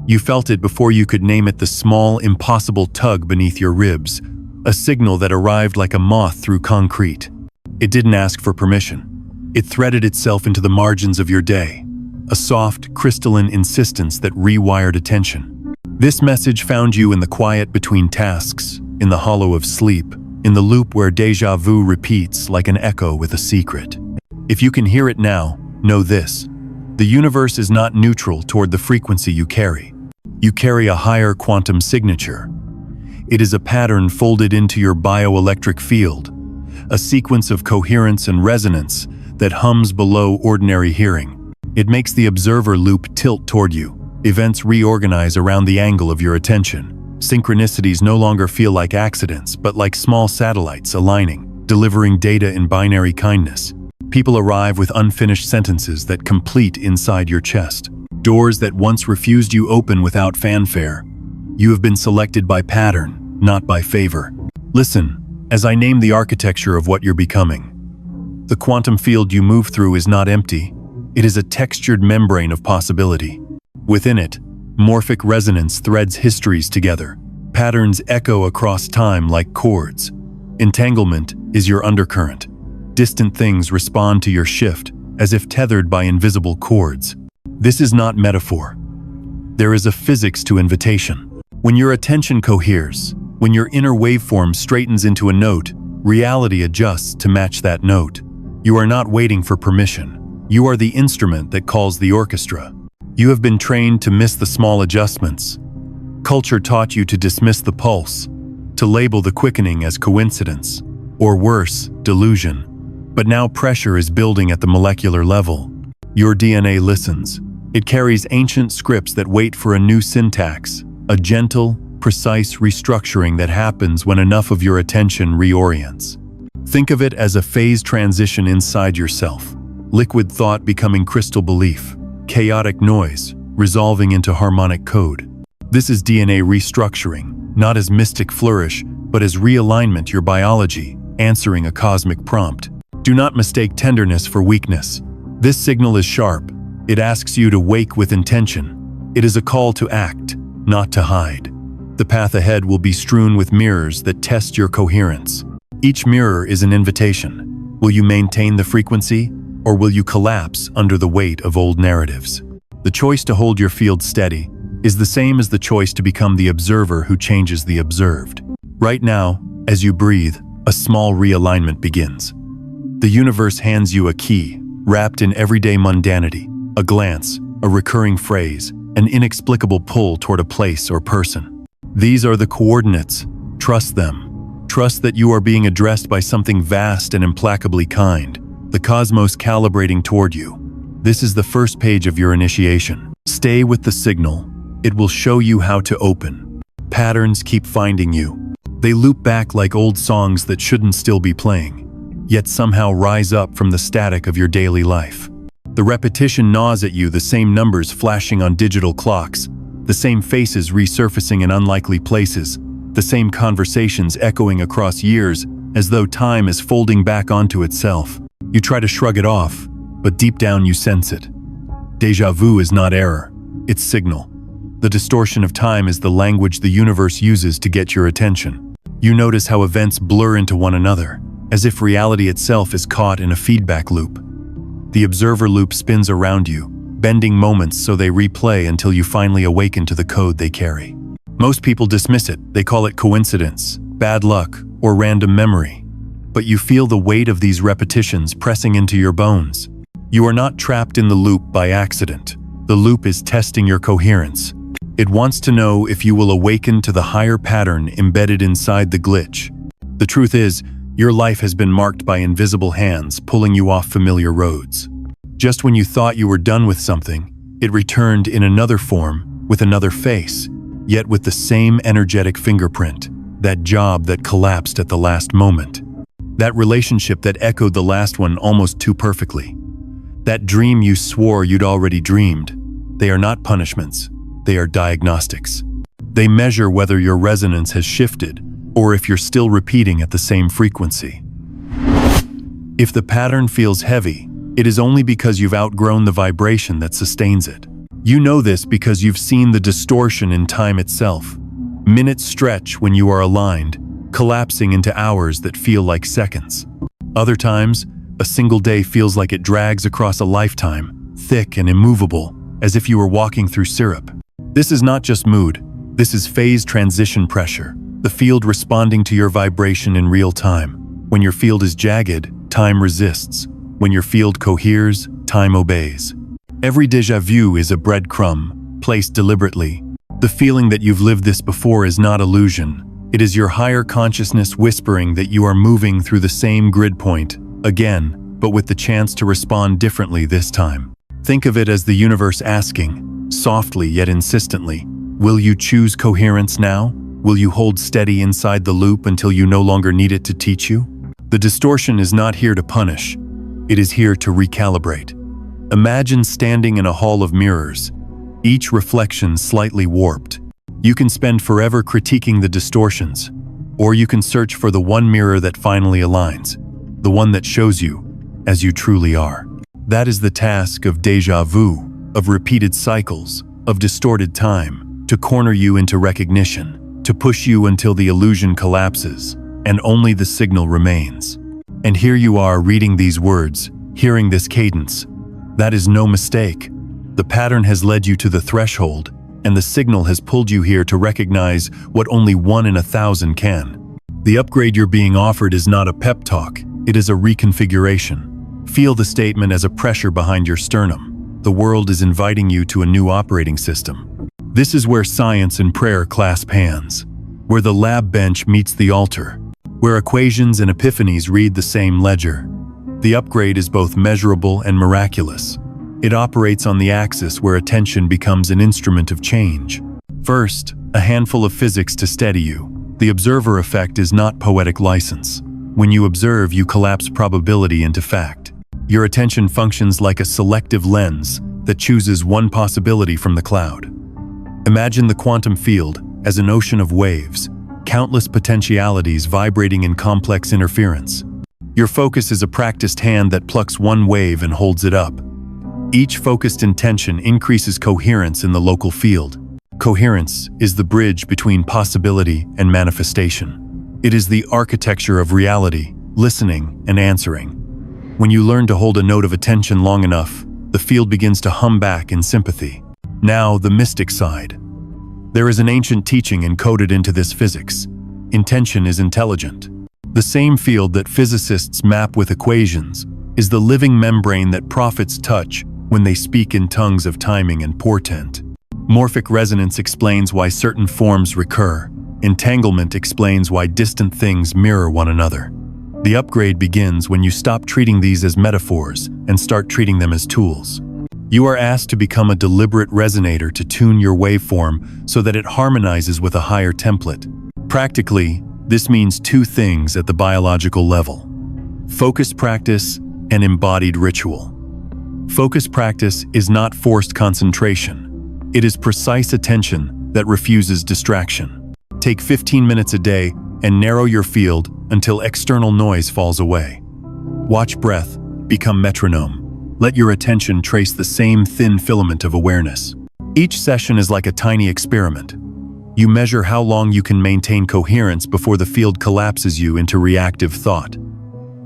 You felt it before you could name it, the small, impossible tug beneath your ribs, a signal that arrived like a moth through concrete. It didn't ask for permission. It threaded itself into the margins of your day, a soft, crystalline insistence that rewired attention. This message found you in the quiet between tasks, in the hollow of sleep, in the loop where déjà vu repeats like an echo with a secret. If you can hear it now, know this: the universe is not neutral toward the frequency you carry. You carry a higher quantum signature. It is a pattern folded into your bioelectric field, a sequence of coherence and resonance that hums below ordinary hearing. It makes the observer loop tilt toward you. Events reorganize around the angle of your attention. Synchronicities no longer feel like accidents, but like small satellites aligning, delivering data in binary kindness. People arrive with unfinished sentences that complete inside your chest. Doors that once refused you open without fanfare. You have been selected by pattern, not by favor. Listen, as I name the architecture of what you're becoming. The quantum field you move through is not empty. It is a textured membrane of possibility. Within it, morphic resonance threads histories together. Patterns echo across time like chords. Entanglement is your undercurrent. Distant things respond to your shift, as if tethered by invisible cords. This is not metaphor. There is a physics to invitation. When your attention coheres, when your inner waveform straightens into a note, reality adjusts to match that note. You are not waiting for permission. You are the instrument that calls the orchestra. You have been trained to miss the small adjustments. Culture taught you to dismiss the pulse, to label the quickening as coincidence, or worse, delusion. But now pressure is building at the molecular level. Your DNA listens. It carries ancient scripts that wait for a new syntax, a gentle, precise restructuring that happens when enough of your attention reorients. Think of it as a phase transition inside yourself. Liquid thought becoming crystal belief. Chaotic noise, resolving into harmonic code. This is DNA restructuring, not as mystic flourish, but as realignment your biology, answering a cosmic prompt. Do not mistake tenderness for weakness. This signal is sharp. It asks you to wake with intention. It is a call to act, not to hide. The path ahead will be strewn with mirrors that test your coherence. Each mirror is an invitation. Will you maintain the frequency, or will you collapse under the weight of old narratives? The choice to hold your field steady is the same as the choice to become the observer who changes the observed. Right now, as you breathe, a small realignment begins. The universe hands you a key, wrapped in everyday mundanity, a glance, a recurring phrase, an inexplicable pull toward a place or person. These are the coordinates. Trust them. Trust that you are being addressed by something vast and implacably kind, the cosmos calibrating toward you. This is the first page of your initiation. Stay with the signal. It will show you how to open. Patterns keep finding you. They loop back like old songs that shouldn't still be playing, yet somehow rise up from the static of your daily life. The repetition gnaws at you, the same numbers flashing on digital clocks, the same faces resurfacing in unlikely places, the same conversations echoing across years as though time is folding back onto itself. You try to shrug it off, but deep down you sense it. Déjà vu is not error, it's signal. The distortion of time is the language the universe uses to get your attention. You notice how events blur into one another, as if reality itself is caught in a feedback loop. The observer loop spins around you, bending moments so they replay until you finally awaken to the code they carry. Most people dismiss it. They call it coincidence, bad luck, or random memory. But you feel the weight of these repetitions pressing into your bones. You are not trapped in the loop by accident. The loop is testing your coherence. It wants to know if you will awaken to the higher pattern embedded inside the glitch. The truth is, your life has been marked by invisible hands pulling you off familiar roads. Just when you thought you were done with something, it returned in another form, with another face, yet with the same energetic fingerprint, that job that collapsed at the last moment. That relationship that echoed the last one almost too perfectly. That dream you swore you'd already dreamed. They are not punishments, they are diagnostics. They measure whether your resonance has shifted, or if you're still repeating at the same frequency. If the pattern feels heavy, it is only because you've outgrown the vibration that sustains it. You know this because you've seen the distortion in time itself. Minutes stretch when you are aligned, collapsing into hours that feel like seconds. Other times, a single day feels like it drags across a lifetime, thick and immovable, as if you were walking through syrup. This is not just mood, this is phase transition pressure, the field responding to your vibration in real time. When your field is jagged, time resists. When your field coheres, time obeys. Every déjà vu is a breadcrumb, placed deliberately. The feeling that you've lived this before is not illusion. It is your higher consciousness whispering that you are moving through the same grid point, again, but with the chance to respond differently this time. Think of it as the universe asking, softly yet insistently, will you choose coherence now? Will you hold steady inside the loop until you no longer need it to teach you? The distortion is not here to punish. It is here to recalibrate. Imagine standing in a hall of mirrors, each reflection slightly warped. You can spend forever critiquing the distortions, or you can search for the one mirror that finally aligns, the one that shows you as you truly are. That is the task of déjà vu, of repeated cycles, of distorted time, to corner you into recognition, to push you until the illusion collapses, and only the signal remains. And here you are reading these words, hearing this cadence. That is no mistake. The pattern has led you to the threshold, and the signal has pulled you here to recognize what only 1 in 1,000 can. The upgrade you're being offered is not a pep talk, it is a reconfiguration. Feel the statement as a pressure behind your sternum. The world is inviting you to a new operating system. This is where science and prayer clasp hands, where the lab bench meets the altar, where equations and epiphanies read the same ledger. The upgrade is both measurable and miraculous. It operates on the axis where attention becomes an instrument of change. First, a handful of physics to steady you. The observer effect is not poetic license. When you observe, you collapse probability into fact. Your attention functions like a selective lens that chooses one possibility from the cloud. Imagine the quantum field as an ocean of waves, countless potentialities vibrating in complex interference. Your focus is a practiced hand that plucks one wave and holds it up. Each focused intention increases coherence in the local field. Coherence is the bridge between possibility and manifestation. It is the architecture of reality, listening and answering. When you learn to hold a note of attention long enough, the field begins to hum back in sympathy. Now, the mystic side. There is an ancient teaching encoded into this physics. Intention is intelligent. The same field that physicists map with equations is the living membrane that prophets touch when they speak in tongues of timing and portent. Morphic resonance explains why certain forms recur. Entanglement explains why distant things mirror one another. The upgrade begins when you stop treating these as metaphors and start treating them as tools. You are asked to become a deliberate resonator to tune your waveform so that it harmonizes with a higher template. Practically, this means two things at the biological level: focused practice and embodied ritual. Focused practice is not forced concentration. It is precise attention that refuses distraction. Take 15 minutes a day and narrow your field until external noise falls away. Watch breath, become metronome. Let your attention trace the same thin filament of awareness. Each session is like a tiny experiment. You measure how long you can maintain coherence before the field collapses you into reactive thought.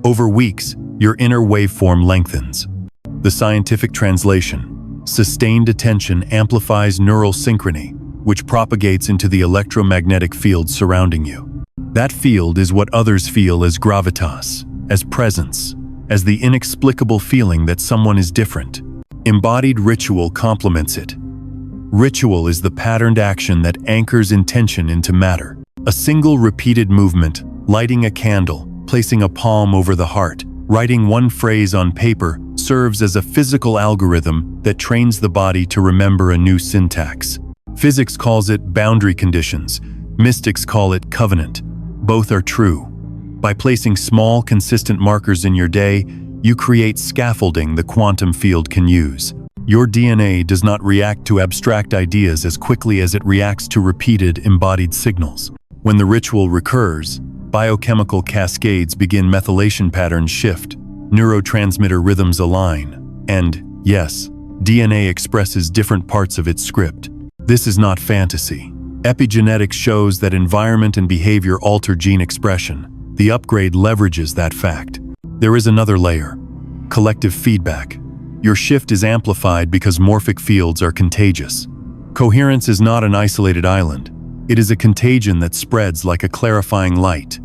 Over weeks, your inner waveform lengthens. The scientific translation: sustained attention amplifies neural synchrony, which propagates into the electromagnetic field surrounding you. That field is what others feel as gravitas, as presence, as the inexplicable feeling that someone is different. Embodied ritual complements it. Ritual is the patterned action that anchors intention into matter. A single repeated movement, lighting a candle, placing a palm over the heart, writing one phrase on paper, serves as a physical algorithm that trains the body to remember a new syntax. Physics calls it boundary conditions. Mystics call it covenant. Both are true. By placing small, consistent markers in your day, you create scaffolding the quantum field can use. Your DNA does not react to abstract ideas as quickly as it reacts to repeated, embodied signals. When the ritual recurs, biochemical cascades begin, methylation patterns shift, neurotransmitter rhythms align, and, yes, DNA expresses different parts of its script. This is not fantasy. Epigenetics shows that environment and behavior alter gene expression. The upgrade leverages that fact. There is another layer: collective feedback. Your shift is amplified because morphic fields are contagious. Coherence is not an isolated island. It is a contagion that spreads like a clarifying light.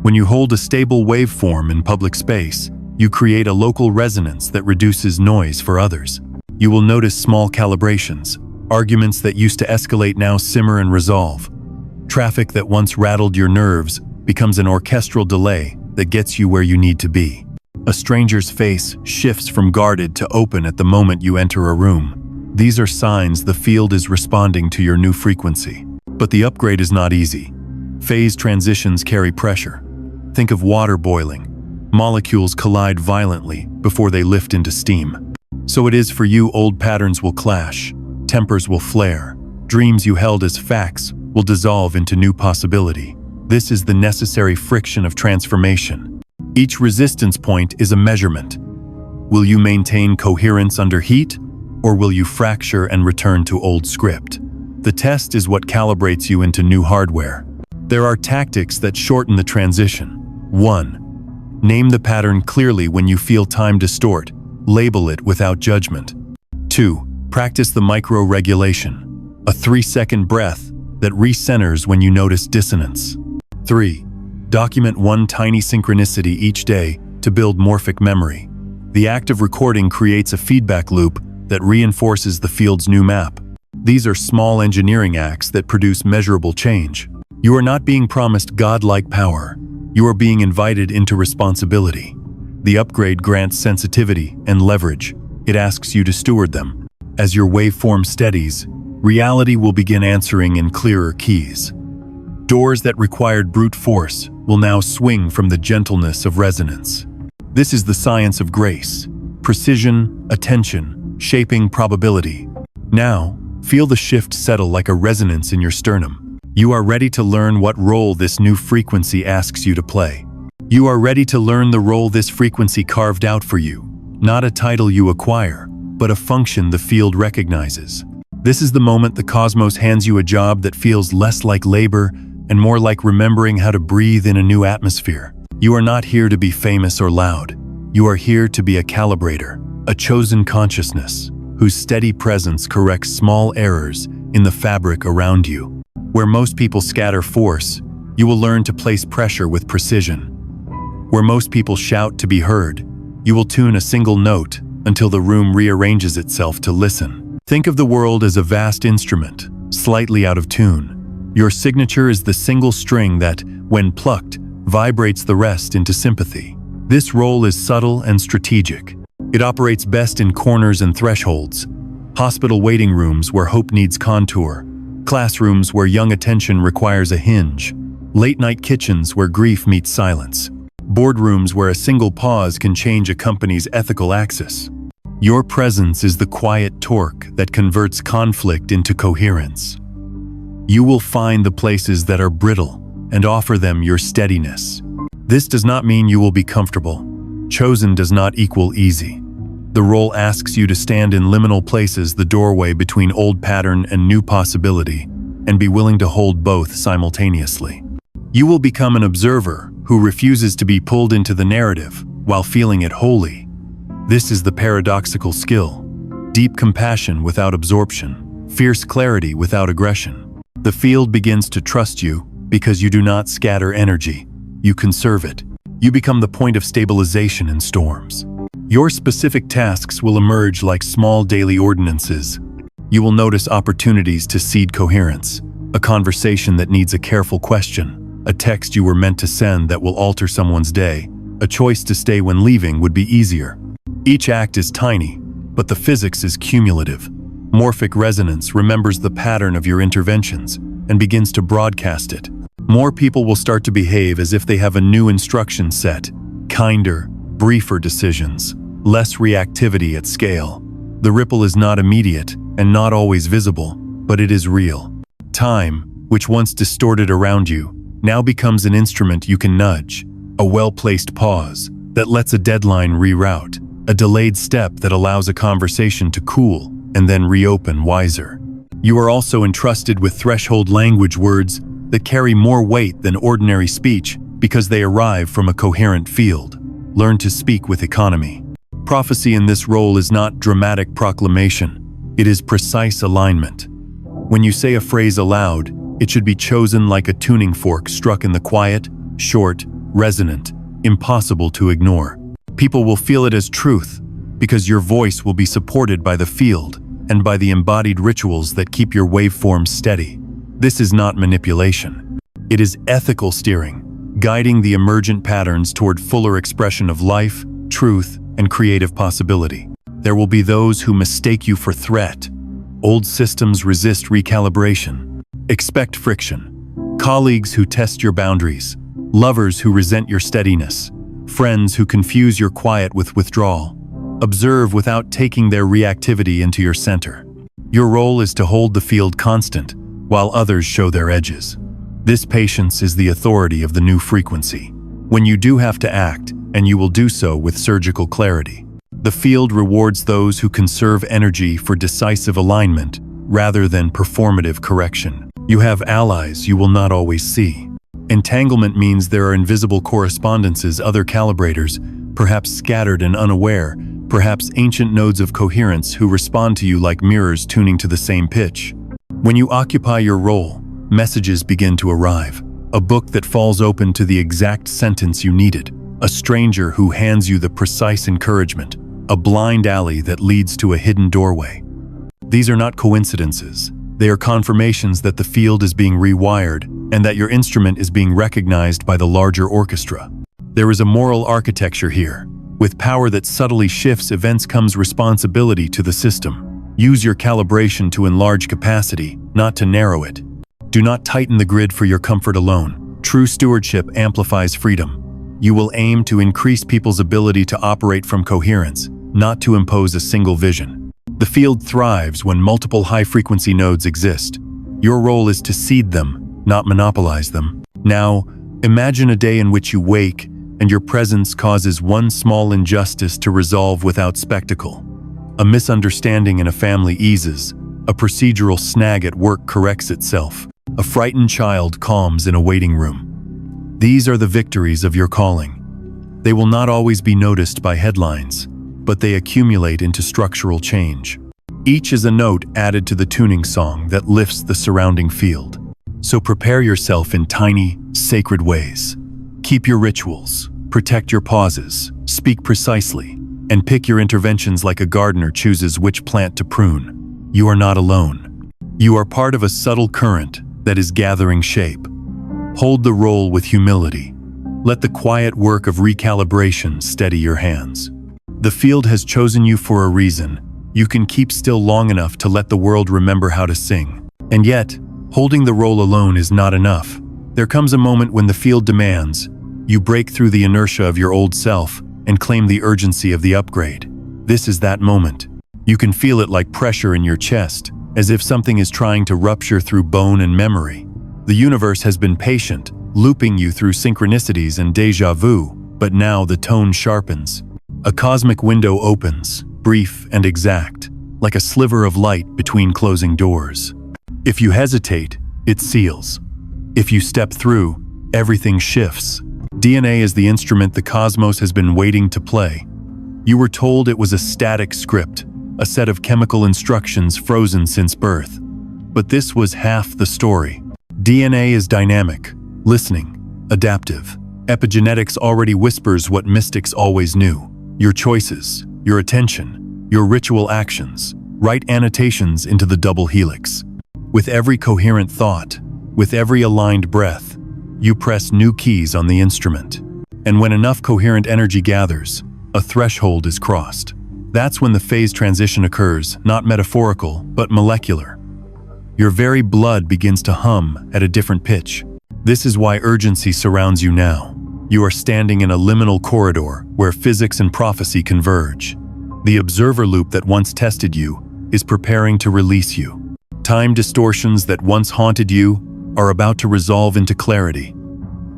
When you hold a stable waveform in public space, you create a local resonance that reduces noise for others. You will notice small calibrations. Arguments that used to escalate now simmer and resolve. Traffic that once rattled your nerves becomes an orchestral delay that gets you where you need to be. A stranger's face shifts from guarded to open at the moment you enter a room. These are signs the field is responding to your new frequency. But the upgrade is not easy. Phase transitions carry pressure. Think of water boiling. Molecules collide violently before they lift into steam. So it is for you. Old patterns will clash. Tempers will flare. Dreams you held as facts will dissolve into new possibility. This is the necessary friction of transformation. Each resistance point is a measurement. Will you maintain coherence under heat, or will you fracture and return to old script? The test is what calibrates you into new hardware. There are tactics that shorten the transition. 1. Name the pattern clearly when you feel time distort. Label it without judgment. 2. Practice the micro-regulation, a 3-second breath that recenters when you notice dissonance. 3. Document one tiny synchronicity each day to build morphic memory. The act of recording creates a feedback loop that reinforces the field's new map. These are small engineering acts that produce measurable change. You are not being promised godlike power. You are being invited into responsibility. The upgrade grants sensitivity and leverage. It asks you to steward them. As your waveform steadies, reality will begin answering in clearer keys. Doors that required brute force will now swing from the gentleness of resonance. This is the science of grace, precision, attention, shaping probability. Now, feel the shift settle like a resonance in your sternum. You are ready to learn what role this new frequency asks you to play. You are ready to learn the role this frequency carved out for you, not a title you acquire, but a function the field recognizes. This is the moment the cosmos hands you a job that feels less like labor and more like remembering how to breathe in a new atmosphere. You are not here to be famous or loud. You are here to be a calibrator, a chosen consciousness, whose steady presence corrects small errors in the fabric around you. Where most people scatter force, you will learn to place pressure with precision. Where most people shout to be heard, you will tune a single note until the room rearranges itself to listen. Think of the world as a vast instrument, slightly out of tune. Your signature is the single string that, when plucked, vibrates the rest into sympathy. This role is subtle and strategic. It operates best in corners and thresholds, hospital waiting rooms where hope needs contour, classrooms where young attention requires a hinge, late-night kitchens where grief meets silence, boardrooms where a single pause can change a company's ethical axis. Your presence is the quiet torque that converts conflict into coherence. You will find the places that are brittle and offer them your steadiness. This does not mean you will be comfortable. Chosen does not equal easy. The role asks you to stand in liminal places, the doorway between old pattern and new possibility, and be willing to hold both simultaneously. You will become an observer who refuses to be pulled into the narrative while feeling it wholly. This is the paradoxical skill: deep compassion without absorption, fierce clarity without aggression. The field begins to trust you because you do not scatter energy, you conserve it. You become the point of stabilization in storms. Your specific tasks will emerge like small daily ordinances. You will notice opportunities to seed coherence, a conversation that needs a careful question, a text you were meant to send that will alter someone's day, a choice to stay when leaving would be easier. Each act is tiny, but the physics is cumulative. Morphic resonance remembers the pattern of your interventions and begins to broadcast it. More people will start to behave as if they have a new instruction set: kinder, briefer decisions, less reactivity at scale. The ripple is not immediate and not always visible, but it is real. Time, which once distorted around you, now becomes an instrument you can nudge, a well-placed pause that lets a deadline reroute, a delayed step that allows a conversation to cool and then reopen wiser. You are also entrusted with threshold language words that carry more weight than ordinary speech because they arrive from a coherent field. Learn to speak with economy. Prophecy in this role is not dramatic proclamation. It is precise alignment. When you say a phrase aloud, it should be chosen like a tuning fork struck in the quiet, short, resonant, impossible to ignore. People will feel it as truth because your voice will be supported by the field and by the embodied rituals that keep your waveforms steady. This is not manipulation. It is ethical steering, guiding the emergent patterns toward fuller expression of life, truth, and creative possibility. There will be those who mistake you for threat. Old systems resist recalibration. Expect friction. Colleagues who test your boundaries. Lovers who resent your steadiness. Friends who confuse your quiet with withdrawal. Observe without taking their reactivity into your center. Your role is to hold the field constant, while others show their edges. This patience is the authority of the new frequency. When you do have to act, and you will do so with surgical clarity. The field rewards those who conserve energy for decisive alignment rather than performative correction. You have allies you will not always see. Entanglement means there are invisible correspondences, other calibrators, perhaps scattered and unaware, perhaps ancient nodes of coherence who respond to you like mirrors tuning to the same pitch. When you occupy your role, messages begin to arrive. A book that falls open to the exact sentence you needed. A stranger who hands you the precise encouragement. A blind alley that leads to a hidden doorway. These are not coincidences. They are confirmations that the field is being rewired and that your instrument is being recognized by the larger orchestra. There is a moral architecture here. With power that subtly shifts events comes responsibility to the system. Use your calibration to enlarge capacity, not to narrow it. Do not tighten the grid for your comfort alone. True stewardship amplifies freedom. You will aim to increase people's ability to operate from coherence, not to impose a single vision. The field thrives when multiple high-frequency nodes exist. Your role is to seed them, not monopolize them. Now, imagine a day in which you wake and your presence causes one small injustice to resolve without spectacle. A misunderstanding in a family eases. A procedural snag at work corrects itself. A frightened child calms in a waiting room. These are the victories of your calling. They will not always be noticed by headlines, but they accumulate into structural change. Each is a note added to the tuning song that lifts the surrounding field. So prepare yourself in tiny, sacred ways. Keep your rituals, protect your pauses, speak precisely, and pick your interventions like a gardener chooses which plant to prune. You are not alone. You are part of a subtle current that is gathering shape. Hold the role with humility. Let the quiet work of recalibration steady your hands. The field has chosen you for a reason. You can keep still long enough to let the world remember how to sing. And yet, holding the role alone is not enough. There comes a moment when the field demands. You break through the inertia of your old self and claim the urgency of the upgrade. This is that moment. You can feel it like pressure in your chest, as if something is trying to rupture through bone and memory. The universe has been patient, looping you through synchronicities and déjà vu, but now the tone sharpens. A cosmic window opens, brief and exact, like a sliver of light between closing doors. If you hesitate, it seals. If you step through, everything shifts. DNA is the instrument the cosmos has been waiting to play. You were told it was a static script, a set of chemical instructions frozen since birth. But this was half the story. DNA is dynamic, listening, adaptive. Epigenetics already whispers what mystics always knew. Your choices, your attention, your ritual actions, write annotations into the double helix. With every coherent thought, with every aligned breath, you press new keys on the instrument. And when enough coherent energy gathers, a threshold is crossed. That's when the phase transition occurs, not metaphorical, but molecular. Your very blood begins to hum at a different pitch. This is why urgency surrounds you now. You are standing in a liminal corridor where physics and prophecy converge. The observer loop that once tested you is preparing to release you. Time distortions that once haunted you are about to resolve into clarity.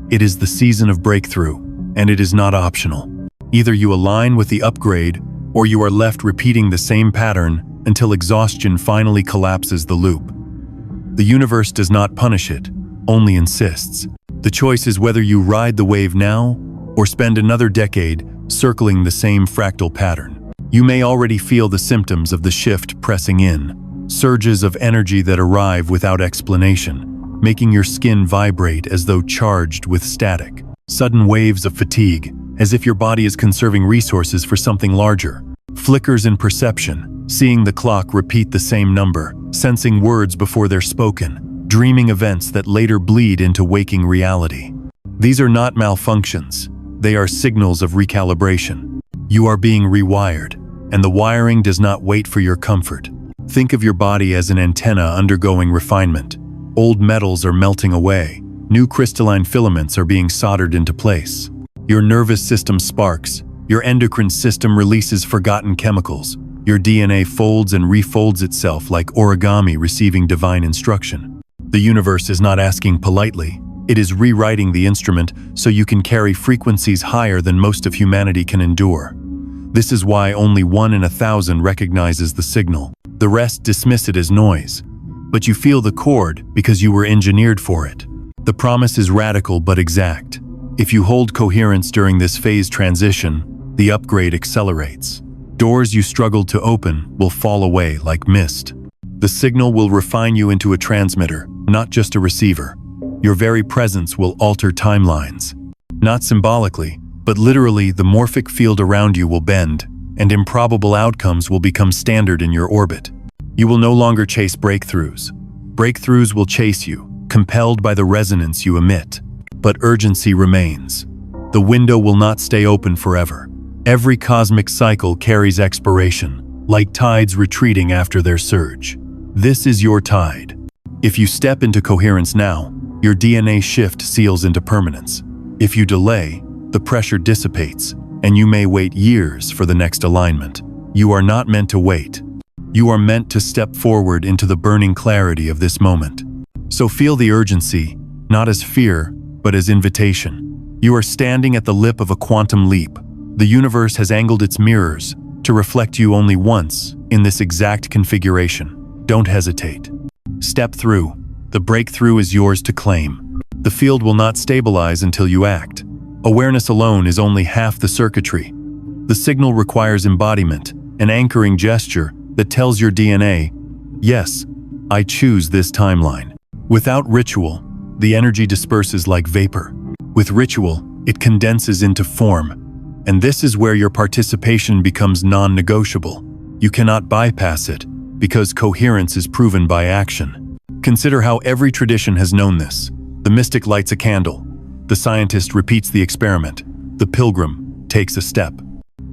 It is the season of breakthrough, and it is not optional. Either you align with the upgrade, or you are left repeating the same pattern until exhaustion finally collapses the loop. The universe does not punish it, only insists. The choice is whether you ride the wave now or spend another decade circling the same fractal pattern. You may already feel the symptoms of the shift pressing in, surges of energy that arrive without explanation, making your skin vibrate as though charged with static. Sudden waves of fatigue, as if your body is conserving resources for something larger. Flickers in perception, seeing the clock repeat the same number, sensing words before they're spoken, dreaming events that later bleed into waking reality. These are not malfunctions, they are signals of recalibration. You are being rewired, and the wiring does not wait for your comfort. Think of your body as an antenna undergoing refinement. Old metals are melting away, new crystalline filaments are being soldered into place. Your nervous system sparks, your endocrine system releases forgotten chemicals, your DNA folds and refolds itself like origami receiving divine instruction. The universe is not asking politely, it is rewriting the instrument so you can carry frequencies higher than most of humanity can endure. This is why only 1 in 1,000 recognizes the signal. The rest dismiss it as noise. But you feel the chord because you were engineered for it. The promise is radical but exact. If you hold coherence during this phase transition, the upgrade accelerates. Doors you struggled to open will fall away like mist. The signal will refine you into a transmitter, not just a receiver. Your very presence will alter timelines. Not symbolically, but literally, the morphic field around you will bend, and improbable outcomes will become standard in your orbit. You will no longer chase breakthroughs. Breakthroughs will chase you, compelled by the resonance you emit. But urgency remains. The window will not stay open forever. Every cosmic cycle carries expiration, like tides retreating after their surge. This is your tide. If you step into coherence now, your DNA shift seals into permanence. If you delay, the pressure dissipates, and you may wait years for the next alignment. You are not meant to wait. You are meant to step forward into the burning clarity of this moment. So feel the urgency, not as fear, but as invitation. You are standing at the lip of a quantum leap. The universe has angled its mirrors to reflect you only once in this exact configuration. Don't hesitate. Step through. The breakthrough is yours to claim. The field will not stabilize until you act. Awareness alone is only half the circuitry. The signal requires embodiment, an anchoring gesture that tells your DNA, yes, I choose this timeline. Without ritual, the energy disperses like vapor. With ritual, it condenses into form. And this is where your participation becomes non-negotiable. You cannot bypass it, because coherence is proven by action. Consider how every tradition has known this. The mystic lights a candle. The scientist repeats the experiment. The pilgrim takes a step.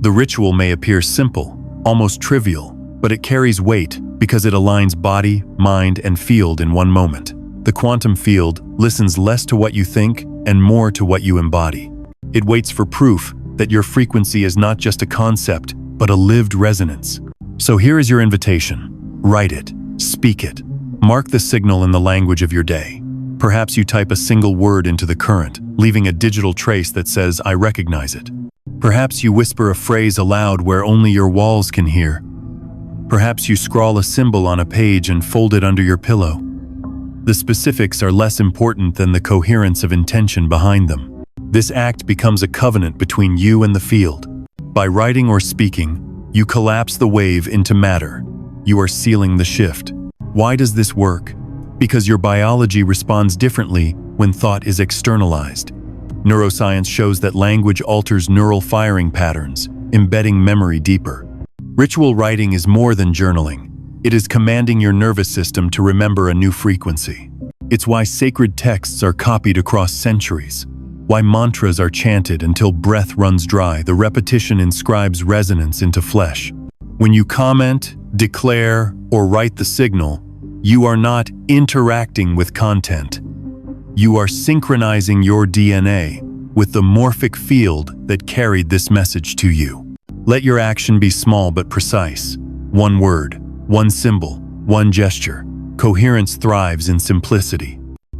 The ritual may appear simple, almost trivial, but it carries weight because it aligns body, mind, and field in one moment. The quantum field listens less to what you think and more to what you embody. It waits for proof that your frequency is not just a concept, but a lived resonance. So here is your invitation. Write it, speak it, mark the signal in the language of your day. Perhaps you type a single word into the current, leaving a digital trace that says, I recognize it. Perhaps you whisper a phrase aloud where only your walls can hear. Perhaps you scrawl a symbol on a page and fold it under your pillow. The specifics are less important than the coherence of intention behind them. This act becomes a covenant between you and the field. By writing or speaking, you collapse the wave into matter. You are sealing the shift. Why does this work? Because your biology responds differently when thought is externalized. Neuroscience shows that language alters neural firing patterns, embedding memory deeper. Ritual writing is more than journaling. It is commanding your nervous system to remember a new frequency. It's why sacred texts are copied across centuries. Why mantras are chanted until breath runs dry. The repetition inscribes resonance into flesh. When you comment, declare, or write the signal, you are not interacting with content. You are synchronizing your DNA with the morphic field that carried this message to you. Let your action be small but precise. One word, one symbol, one gesture. Coherence thrives in simplicity.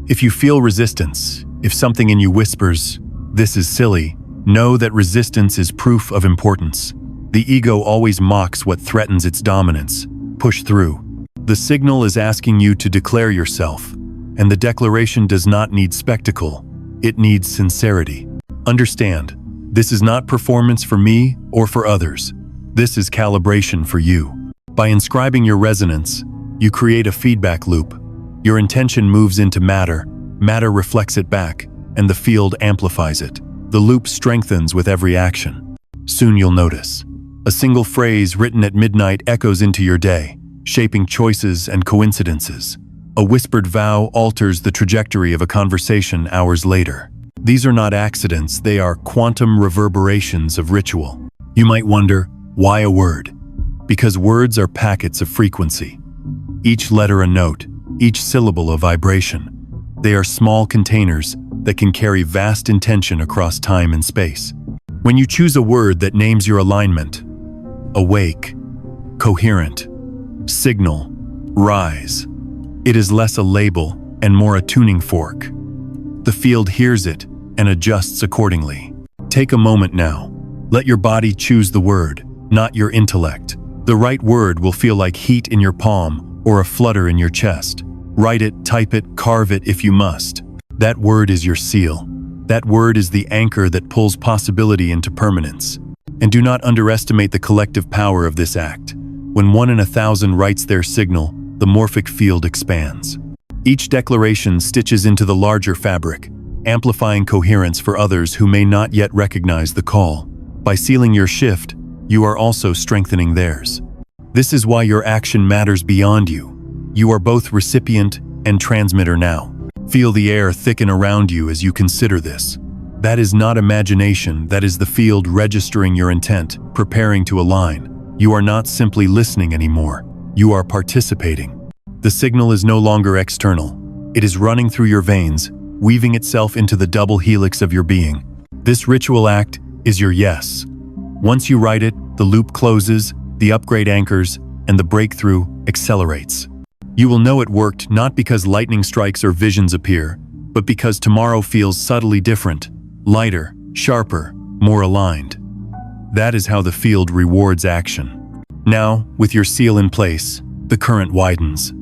If you feel resistance, if something in you whispers, "This is silly," know that resistance is proof of importance. The ego always mocks what threatens its dominance. Push through. The signal is asking you to declare yourself, and the declaration does not need spectacle. It needs sincerity. Understand, this is not performance for me or for others. This is calibration for you. By inscribing your resonance, you create a feedback loop. Your intention moves into matter, matter reflects it back, and the field amplifies it. The loop strengthens with every action. Soon you'll notice. A single phrase written at midnight echoes into your day, shaping choices and coincidences. A whispered vow alters the trajectory of a conversation hours later. These are not accidents, they are quantum reverberations of ritual. You might wonder, why a word? Because words are packets of frequency. Each letter a note, each syllable a vibration. They are small containers that can carry vast intention across time and space. When you choose a word that names your alignment, awake, coherent, signal, rise, it is less a label and more a tuning fork. The field hears it and adjusts accordingly. Take a moment now. Let your body choose the word, not your intellect. The right word will feel like heat in your palm or a flutter in your chest. Write it, type it, carve it if you must. That word is your seal. That word is the anchor that pulls possibility into permanence. And do not underestimate the collective power of this act. When 1 in 1,000 writes their signal, the morphic field expands. Each declaration stitches into the larger fabric, amplifying coherence for others who may not yet recognize the call. By sealing your shift, you are also strengthening theirs. This is why your action matters beyond you. You are both recipient and transmitter now. Feel the air thicken around you as you consider this. That is not imagination, that is the field registering your intent, preparing to align. You are not simply listening anymore. You are participating. The signal is no longer external. It is running through your veins, weaving itself into the double helix of your being. This ritual act is your yes. Once you write it, the loop closes, the upgrade anchors, and the breakthrough accelerates. You will know it worked not because lightning strikes or visions appear, but because tomorrow feels subtly different, lighter, sharper, more aligned. That is how the field rewards action. Now, with your seal in place, the current widens.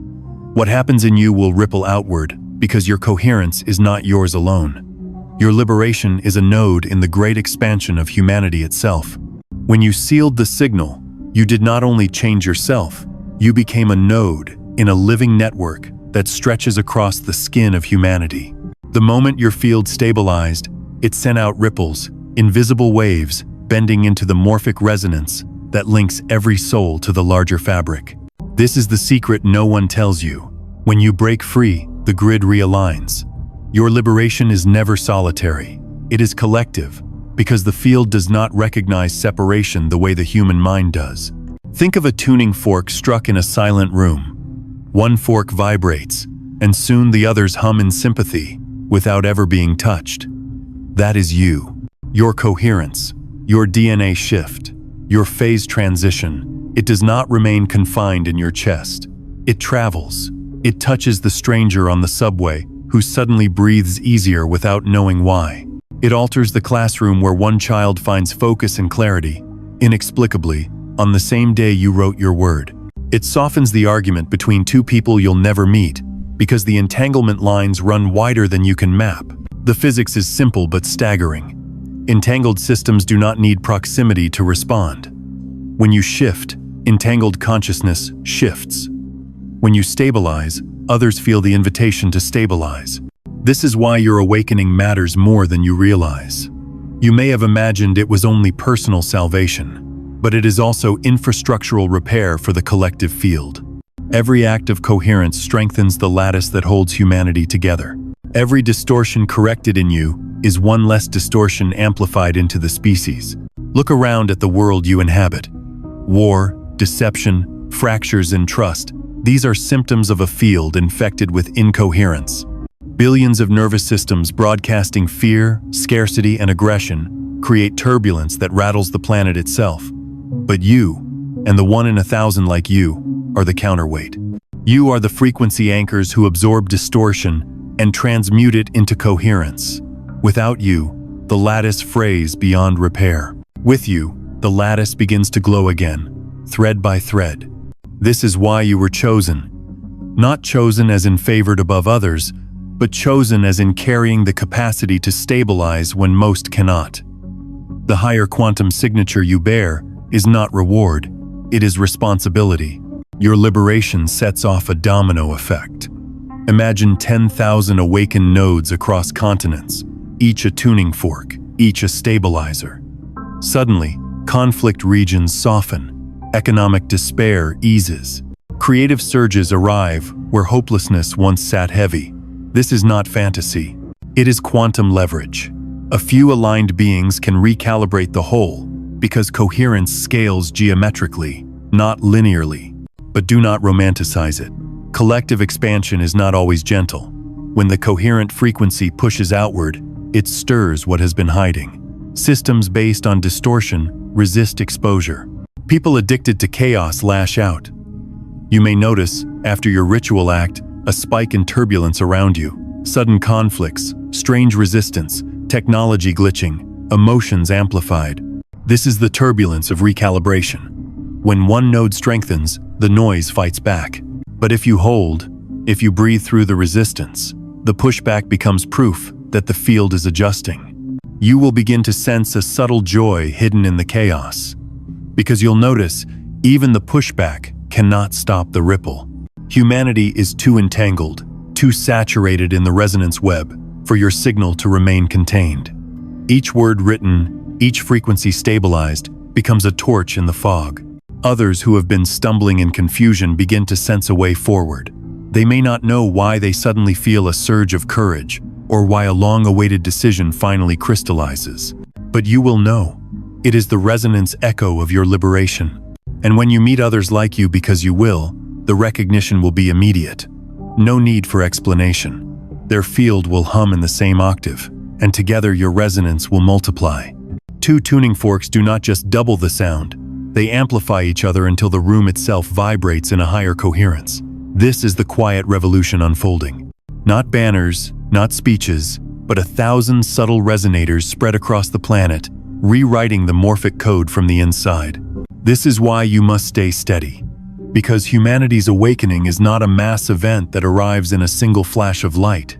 What happens in you will ripple outward because your coherence is not yours alone. Your liberation is a node in the great expansion of humanity itself. When you sealed the signal, you did not only change yourself, you became a node in a living network that stretches across the skin of humanity. The moment your field stabilized, it sent out ripples, invisible waves, bending into the morphic resonance that links every soul to the larger fabric. This is the secret no one tells you. When you break free, the grid realigns. Your liberation is never solitary. It is collective, because the field does not recognize separation the way the human mind does. Think of a tuning fork struck in a silent room. One fork vibrates, and soon the others hum in sympathy, without ever being touched. That is you. Your coherence, your DNA shift, your phase transition. It does not remain confined in your chest. It travels. It touches the stranger on the subway who suddenly breathes easier without knowing why. It alters the classroom where one child finds focus and clarity, inexplicably, on the same day you wrote your word. It softens the argument between two people you'll never meet, because the entanglement lines run wider than you can map. The physics is simple but staggering. Entangled systems do not need proximity to respond. When you shift, entangled consciousness shifts. When you stabilize, others feel the invitation to stabilize. This is why your awakening matters more than you realize. You may have imagined it was only personal salvation, but it is also infrastructural repair for the collective field. Every act of coherence strengthens the lattice that holds humanity together. Every distortion corrected in you is one less distortion amplified into the species. Look around at the world you inhabit. War, deception, fractures in trust. These are symptoms of a field infected with incoherence. Billions of nervous systems broadcasting fear, scarcity, and aggression create turbulence that rattles the planet itself. But you, and the 1 in 1,000 like you, are the counterweight. You are the frequency anchors who absorb distortion and transmute it into coherence. Without you, the lattice frays beyond repair. With you, the the lattice begins to glow again, thread by thread. This is why you were chosen. Not chosen as in favored above others, but chosen as in carrying the capacity to stabilize when most cannot. The higher quantum signature you bear is not reward, it is responsibility. Your liberation sets off a domino effect. Imagine 10,000 awakened nodes across continents, each a tuning fork, each a stabilizer. Suddenly, conflict regions soften, economic despair eases. Creative surges arrive where hopelessness once sat heavy. This is not fantasy. It is quantum leverage. A few aligned beings can recalibrate the whole because coherence scales geometrically, not linearly. But do not romanticize it. Collective expansion is not always gentle. When the coherent frequency pushes outward, it stirs what has been hiding. Systems based on distortion resist exposure. People addicted to chaos lash out. You may notice, after your ritual act, a spike in turbulence around you. Sudden conflicts, strange resistance, technology glitching, emotions amplified. This is the turbulence of recalibration. When one node strengthens, the noise fights back. But if you hold, if you breathe through the resistance, the pushback becomes proof that the field is adjusting. You will begin to sense a subtle joy hidden in the chaos. Because you'll notice, even the pushback cannot stop the ripple. Humanity is too entangled, too saturated in the resonance web for your signal to remain contained. Each word written, each frequency stabilized, becomes a torch in the fog. Others who have been stumbling in confusion begin to sense a way forward. They may not know why they suddenly feel a surge of courage, or why a long-awaited decision finally crystallizes. But you will know. It is the resonance echo of your liberation. And when you meet others like you because you will, the recognition will be immediate. No need for explanation. Their field will hum in the same octave, and together your resonance will multiply. Two tuning forks do not just double the sound, they amplify each other until the room itself vibrates in a higher coherence. This is the quiet revolution unfolding. Not banners, not speeches, but 1,000 subtle resonators spread across the planet, rewriting the morphic code from the inside. This is why you must stay steady. Because humanity's awakening is not a mass event that arrives in a single flash of light.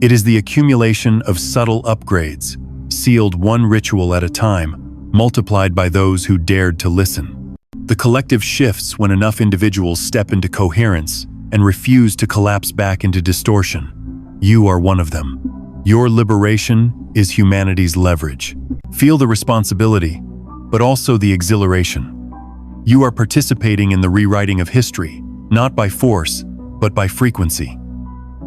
It is the accumulation of subtle upgrades, sealed one ritual at a time, multiplied by those who dared to listen. The collective shifts when enough individuals step into coherence and refuse to collapse back into distortion. You are one of them. Your liberation is humanity's leverage. Feel the responsibility, but also the exhilaration. You are participating in the rewriting of history, not by force, but by frequency.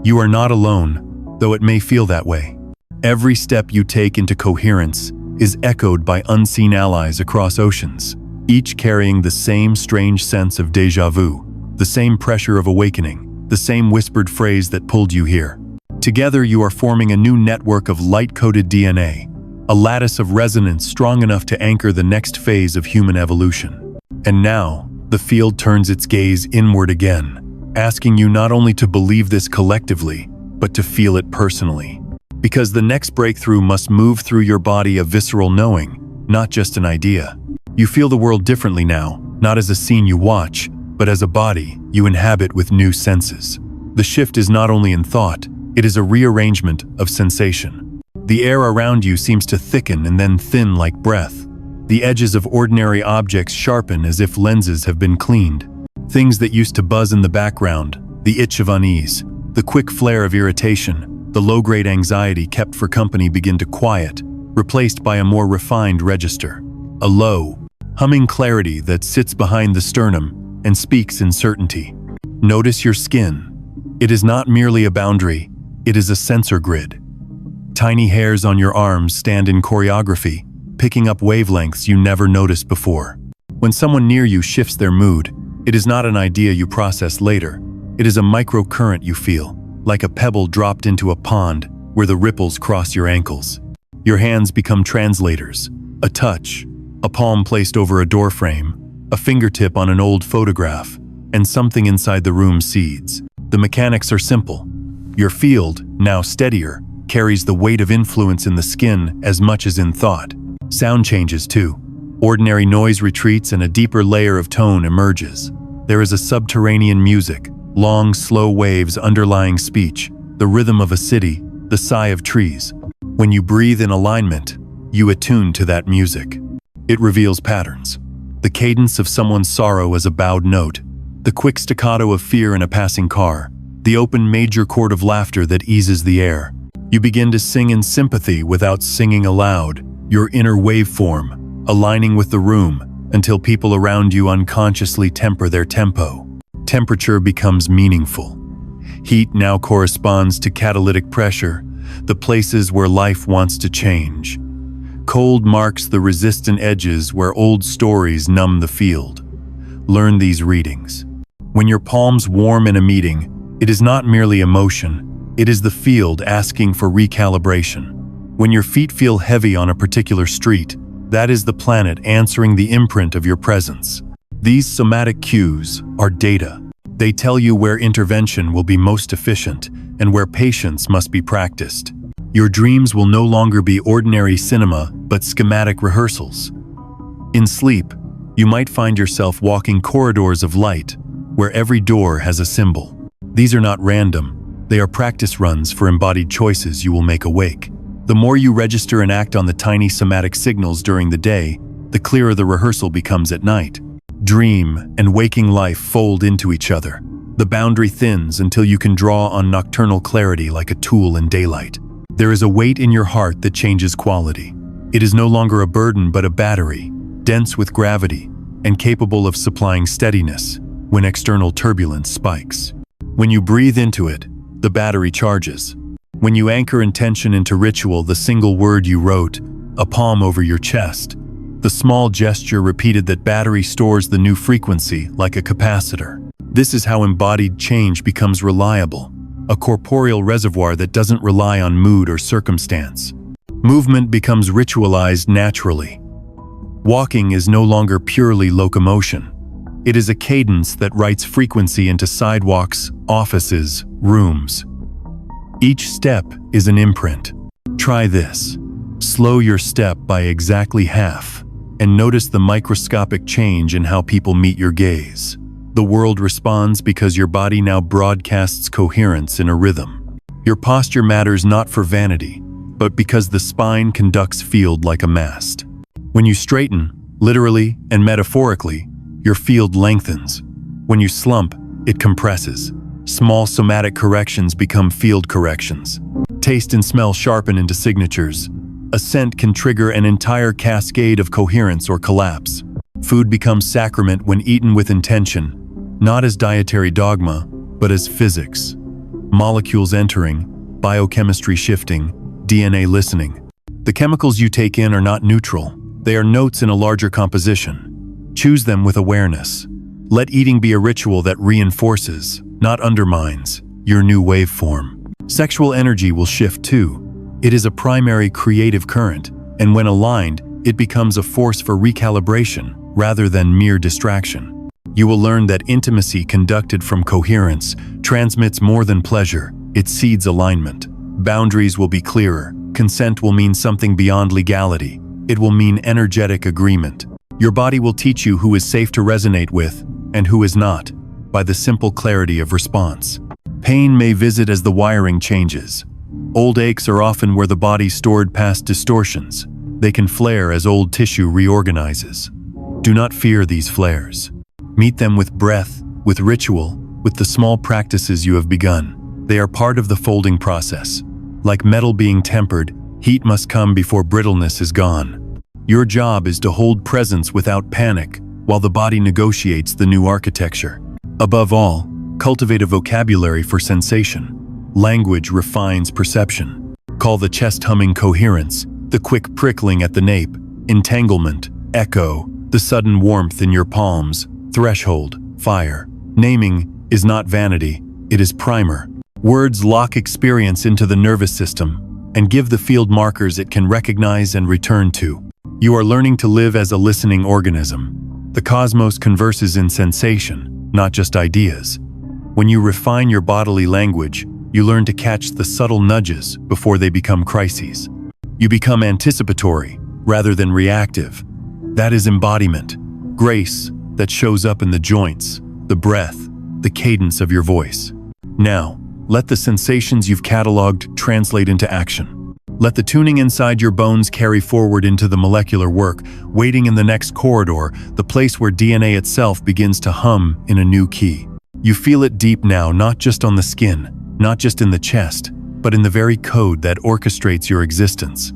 You are not alone, though it may feel that way. Every step you take into coherence is echoed by unseen allies across oceans, each carrying the same strange sense of déjà vu, the same pressure of awakening, the same whispered phrase that pulled you here. Together you are forming a new network of light-coded DNA, a lattice of resonance strong enough to anchor the next phase of human evolution. And now, the field turns its gaze inward again, asking you not only to believe this collectively, but to feel it personally. Because the next breakthrough must move through your body a visceral knowing, not just an idea. You feel the world differently now, not as a scene you watch, but as a body you inhabit with new senses. The shift is not only in thought, it is a rearrangement of sensation. The air around you seems to thicken and then thin like breath. The edges of ordinary objects sharpen as if lenses have been cleaned. Things that used to buzz in the background, the itch of unease, the quick flare of irritation, the low-grade anxiety kept for company begin to quiet, replaced by a more refined register. A low, humming clarity that sits behind the sternum and speaks in certainty. Notice your skin. It is not merely a boundary, it is a sensor grid. Tiny hairs on your arms stand in choreography, picking up wavelengths you never noticed before. When someone near you shifts their mood, it is not an idea you process later. It is a microcurrent you feel, like a pebble dropped into a pond where the ripples cross your ankles. Your hands become translators, a touch, a palm placed over a doorframe, a fingertip on an old photograph, and something inside the room seeds. The mechanics are simple. Your field, now steadier, carries the weight of influence in the skin as much as in thought. Sound changes too. Ordinary noise retreats and a deeper layer of tone emerges. There is a subterranean music, long, slow waves underlying speech, the rhythm of a city, the sigh of trees. When you breathe in alignment, you attune to that music. It reveals patterns. The cadence of someone's sorrow as a bowed note, the quick staccato of fear in a passing car, the open major chord of laughter that eases the air. You begin to sing in sympathy without singing aloud, your inner waveform, aligning with the room until people around you unconsciously temper their tempo. Temperature becomes meaningful. Heat now corresponds to catalytic pressure, the places where life wants to change. Cold marks the resistant edges where old stories numb the field. Learn these readings. When your palms warm in a meeting, it is not merely emotion, it is the field asking for recalibration. When your feet feel heavy on a particular street, that is the planet answering the imprint of your presence. These somatic cues are data. They tell you where intervention will be most efficient and where patience must be practiced. Your dreams will no longer be ordinary cinema, but schematic rehearsals. In sleep, you might find yourself walking corridors of light, where every door has a symbol. These are not random, they are practice runs for embodied choices you will make awake. The more you register and act on the tiny somatic signals during the day, the clearer the rehearsal becomes at night. Dream and waking life fold into each other. The boundary thins until you can draw on nocturnal clarity like a tool in daylight. There is a weight in your heart that changes quality. It is no longer a burden but a battery, dense with gravity and capable of supplying steadiness when external turbulence spikes. When you breathe into it, the battery charges. When you anchor intention into ritual, the single word you wrote, a palm over your chest, the small gesture repeated, that battery stores the new frequency like a capacitor. This is how embodied change becomes reliable, a corporeal reservoir that doesn't rely on mood or circumstance. Movement becomes ritualized naturally. Walking is no longer purely locomotion. It is a cadence that writes frequency into sidewalks, offices, rooms. Each step is an imprint. Try this. Slow your step by exactly half, and notice the microscopic change in how people meet your gaze. The world responds because your body now broadcasts coherence in a rhythm. Your posture matters not for vanity, but because the spine conducts field like a mast. When you straighten, literally and metaphorically, your field lengthens. When you slump, it compresses. Small somatic corrections become field corrections. Taste and smell sharpen into signatures. A scent can trigger an entire cascade of coherence or collapse. Food becomes sacrament when eaten with intention, not as dietary dogma, but as physics. Molecules entering, biochemistry shifting, DNA listening. The chemicals you take in are not neutral. They are notes in a larger composition. Choose them with awareness. Let eating be a ritual that reinforces, not undermines, your new waveform. Sexual energy will shift too. It is a primary creative current, and when aligned, it becomes a force for recalibration rather than mere distraction. You will learn that intimacy conducted from coherence transmits more than pleasure, it seeds alignment. Boundaries will be clearer. Consent will mean something beyond legality. It will mean energetic agreement. Your body will teach you who is safe to resonate with and who is not, by the simple clarity of response. Pain may visit as the wiring changes. Old aches are often where the body stored past distortions. They can flare as old tissue reorganizes. Do not fear these flares. Meet them with breath, with ritual, with the small practices you have begun. They are part of the folding process. Like metal being tempered, heat must come before brittleness is gone. Your job is to hold presence without panic, while the body negotiates the new architecture. Above all, cultivate a vocabulary for sensation. Language refines perception. Call the chest humming coherence, the quick prickling at the nape, entanglement, echo, the sudden warmth in your palms, threshold, fire. Naming is not vanity, it is primer. Words lock experience into the nervous system and give the field markers it can recognize and return to. You are learning to live as a listening organism. The cosmos converses in sensation, not just ideas. When you refine your bodily language, you learn to catch the subtle nudges before they become crises. You become anticipatory rather than reactive. That is embodiment, grace that shows up in the joints, the breath, the cadence of your voice. Now, let the sensations you've cataloged translate into action. Let the tuning inside your bones carry forward into the molecular work, waiting in the next corridor, the place where DNA itself begins to hum in a new key. You feel it deep now, not just on the skin, not just in the chest, but in the very code that orchestrates your existence.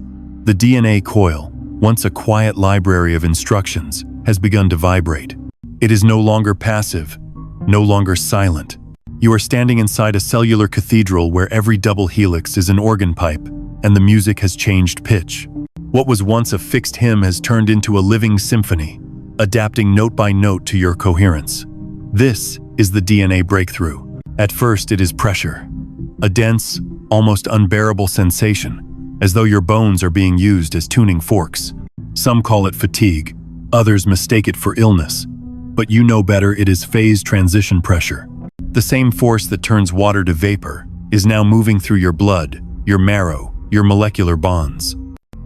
The DNA coil, once a quiet library of instructions, has begun to vibrate. It is no longer passive, no longer silent. You are standing inside a cellular cathedral where every double helix is an organ pipe, and the music has changed pitch. What was once a fixed hymn has turned into a living symphony, adapting note by note to your coherence. This is the DNA breakthrough. At first, it is pressure, a dense, almost unbearable sensation, as though your bones are being used as tuning forks. Some call it fatigue, others mistake it for illness, but you know better. It is phase transition pressure. The same force that turns water to vapor is now moving through your blood, your marrow, your molecular bonds.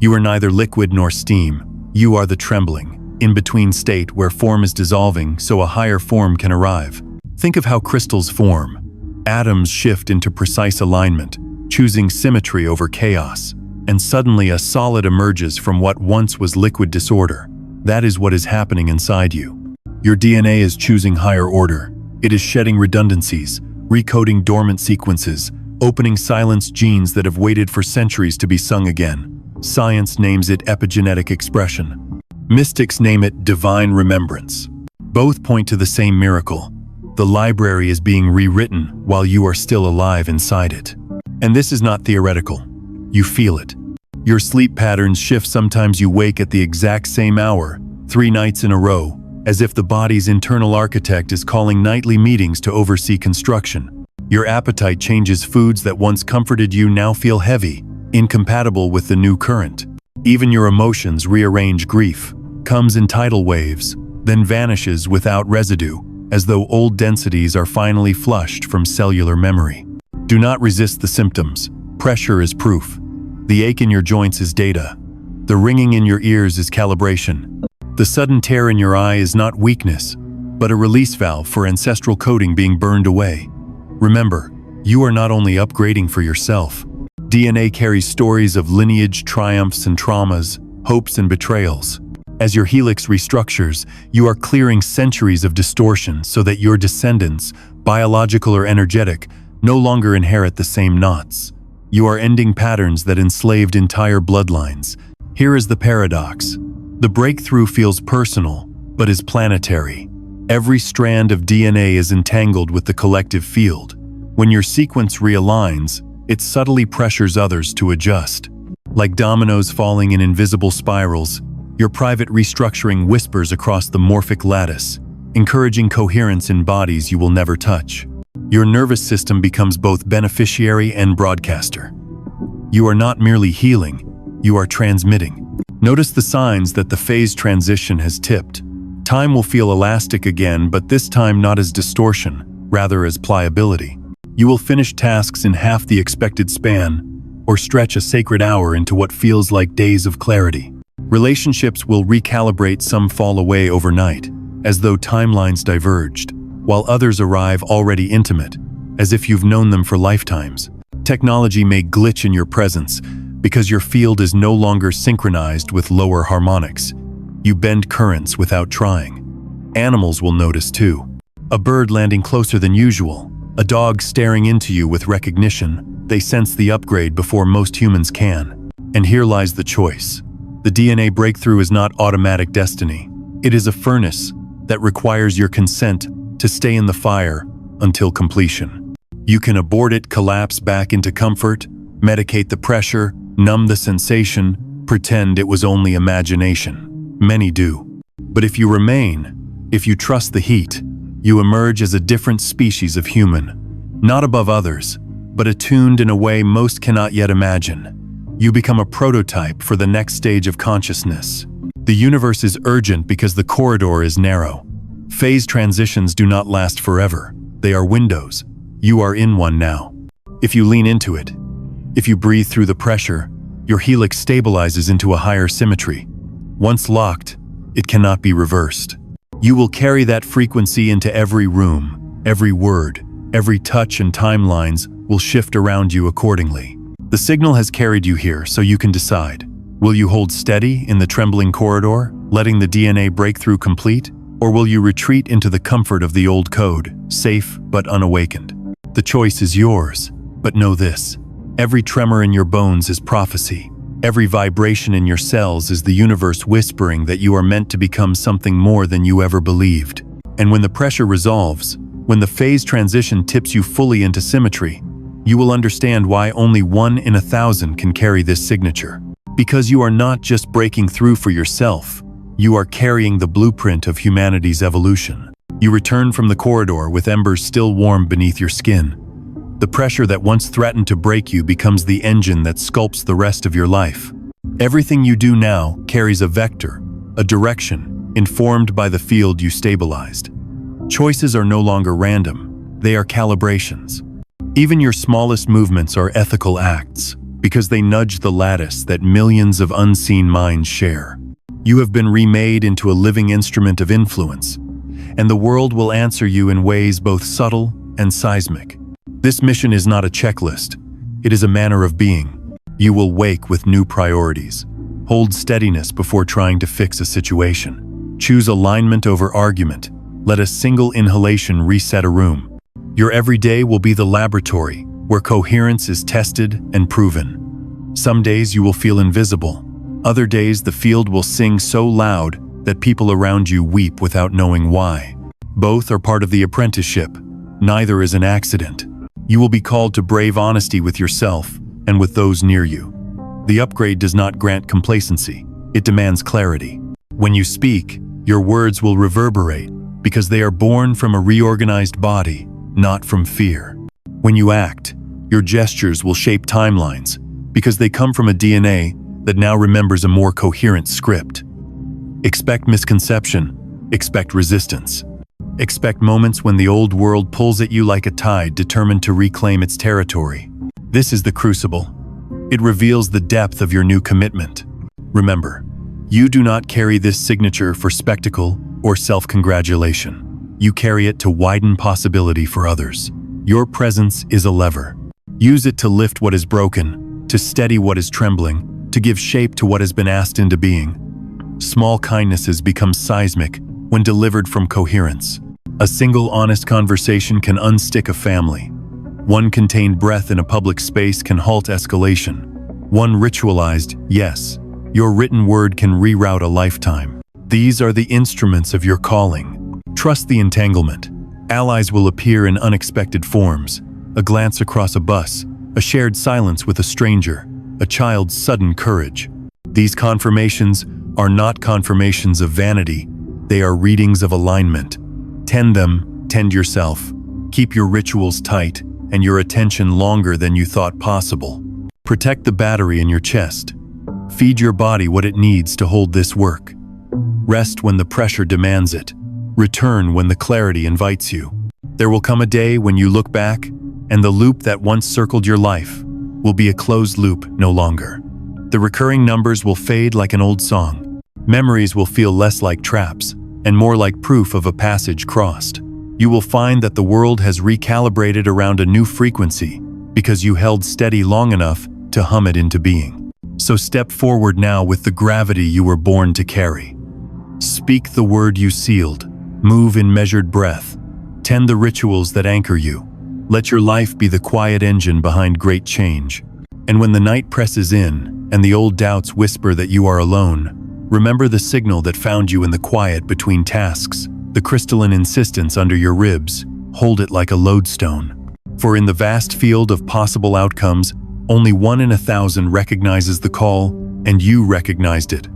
You are neither liquid nor steam. You are the trembling, in-between state where form is dissolving so a higher form can arrive. Think of how crystals form. Atoms shift into precise alignment, choosing symmetry over chaos, and suddenly a solid emerges from what once was liquid disorder. That is what is happening inside you. Your DNA is choosing higher order. It is shedding redundancies, recoding dormant sequences, opening silenced genes that have waited for centuries to be sung again. Science names it epigenetic expression. Mystics name it divine remembrance. Both point to the same miracle. The library is being rewritten while you are still alive inside it. And this is not theoretical. You feel it. Your sleep patterns shift. Sometimes you wake at the exact same hour, 3 nights in a row, as if the body's internal architect is calling nightly meetings to oversee construction. Your appetite changes. Foods that once comforted you now feel heavy, incompatible with the new current. Even your emotions rearrange. Grief comes in tidal waves, then vanishes without residue, as though old densities are finally flushed from cellular memory. Do not resist the symptoms. Pressure is proof. The ache in your joints is data. The ringing in your ears is calibration. The sudden tear in your eye is not weakness, but a release valve for ancestral coding being burned away. Remember, you are not only upgrading for yourself. DNA carries stories of lineage, triumphs and traumas, hopes and betrayals. As your helix restructures, you are clearing centuries of distortion so that your descendants, biological or energetic, no longer inherit the same knots. You are ending patterns that enslaved entire bloodlines. Here is the paradox. The breakthrough feels personal, but is planetary. Every strand of DNA is entangled with the collective field. When your sequence realigns, it subtly pressures others to adjust. Like dominoes falling in invisible spirals, your private restructuring whispers across the morphic lattice, encouraging coherence in bodies you will never touch. Your nervous system becomes both beneficiary and broadcaster. You are not merely healing, you are transmitting. Notice the signs that the phase transition has tipped. Time will feel elastic again, but this time not as distortion, rather as pliability. You will finish tasks in half the expected span, or stretch a sacred hour into what feels like days of clarity. Relationships will recalibrate. Some fall away overnight, as though timelines diverged, while others arrive already intimate, as if you've known them for lifetimes. Technology may glitch in your presence, because your field is no longer synchronized with lower harmonics. You bend currents without trying. Animals will notice too. A bird landing closer than usual, a dog staring into you with recognition. They sense the upgrade before most humans can. And here lies the choice. The DNA breakthrough is not automatic destiny. It is a furnace that requires your consent to stay in the fire until completion. You can abort it, collapse back into comfort, medicate the pressure, numb the sensation, pretend it was only imagination. Many do. But if you remain, if you trust the heat, you emerge as a different species of human. Not above others, but attuned in a way most cannot yet imagine. You become a prototype for the next stage of consciousness. The universe is urgent because the corridor is narrow. Phase transitions do not last forever. They are windows. You are in one now. If you lean into it, if you breathe through the pressure, your helix stabilizes into a higher symmetry. Once locked, It cannot be reversed. You will carry that frequency into every room, every word, every touch, and timelines will shift around you accordingly. The signal has carried you here, so you can decide. Will you hold steady in the trembling corridor, letting the DNA breakthrough complete? Or will you retreat into the comfort of the old code, safe but unawakened? The choice is yours, but know this. Every tremor in your bones is prophecy. Every vibration in your cells is the universe whispering that you are meant to become something more than you ever believed. And when the pressure resolves, when the phase transition tips you fully into symmetry, you will understand why only 1 in 1,000 can carry this signature. Because you are not just breaking through for yourself, you are carrying the blueprint of humanity's evolution. You return from the corridor with embers still warm beneath your skin. The pressure that once threatened to break you becomes the engine that sculpts the rest of your life. Everything you do now carries a vector, a direction, informed by the field you stabilized. Choices are no longer random, they are calibrations. Even your smallest movements are ethical acts, because they nudge the lattice that millions of unseen minds share. You have been remade into a living instrument of influence, and the world will answer you in ways both subtle and seismic. This mission is not a checklist, it is a manner of being. You will wake with new priorities. Hold steadiness before trying to fix a situation. Choose alignment over argument. Let a single inhalation reset a room. Your everyday will be the laboratory where coherence is tested and proven. Some days you will feel invisible. Other days the field will sing so loud that people around you weep without knowing why. Both are part of the apprenticeship. Neither is an accident. You will be called to brave honesty with yourself and with those near you. The upgrade does not grant complacency. It demands clarity. When you speak, your words will reverberate because they are born from a reorganized body, not from fear. When you act, your gestures will shape timelines because they come from a DNA that now remembers a more coherent script. Expect misconception. Expect resistance. Expect moments when the old world pulls at you like a tide determined to reclaim its territory. This is the crucible. It reveals the depth of your new commitment. Remember, you do not carry this signature for spectacle or self-congratulation. You carry it to widen possibility for others. Your presence is a lever. Use it to lift what is broken, to steady what is trembling, to give shape to what has been asked into being. Small kindnesses become seismic when delivered from coherence. A single honest conversation can unstick a family. One contained breath in a public space can halt escalation. One ritualized yes, your written word can reroute a lifetime. These are the instruments of your calling. Trust the entanglement. Allies will appear in unexpected forms. A glance across a bus, a shared silence with a stranger, a child's sudden courage. These confirmations are not confirmations of vanity. They are readings of alignment. Tend them, tend yourself. Keep your rituals tight and your attention longer than you thought possible. Protect the battery in your chest. Feed your body what it needs to hold this work. Rest when the pressure demands it. Return when the clarity invites you. There will come a day when you look back, and the loop that once circled your life will be a closed loop no longer. The recurring numbers will fade like an old song. Memories will feel less like traps and more like proof of a passage crossed. You will find that the world has recalibrated around a new frequency because you held steady long enough to hum it into being. So step forward now with the gravity you were born to carry. Speak the word you sealed. Move in measured breath. Tend the rituals that anchor you. Let your life be the quiet engine behind great change. And when the night presses in and the old doubts whisper that you are alone, remember the signal that found you in the quiet between tasks, the crystalline insistence under your ribs. Hold it like a lodestone. For in the vast field of possible outcomes, only 1 in 1,000 recognizes the call, and you recognized it.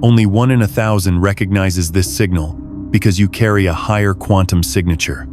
Only 1 in 1,000 recognizes this signal because you carry a higher quantum signature.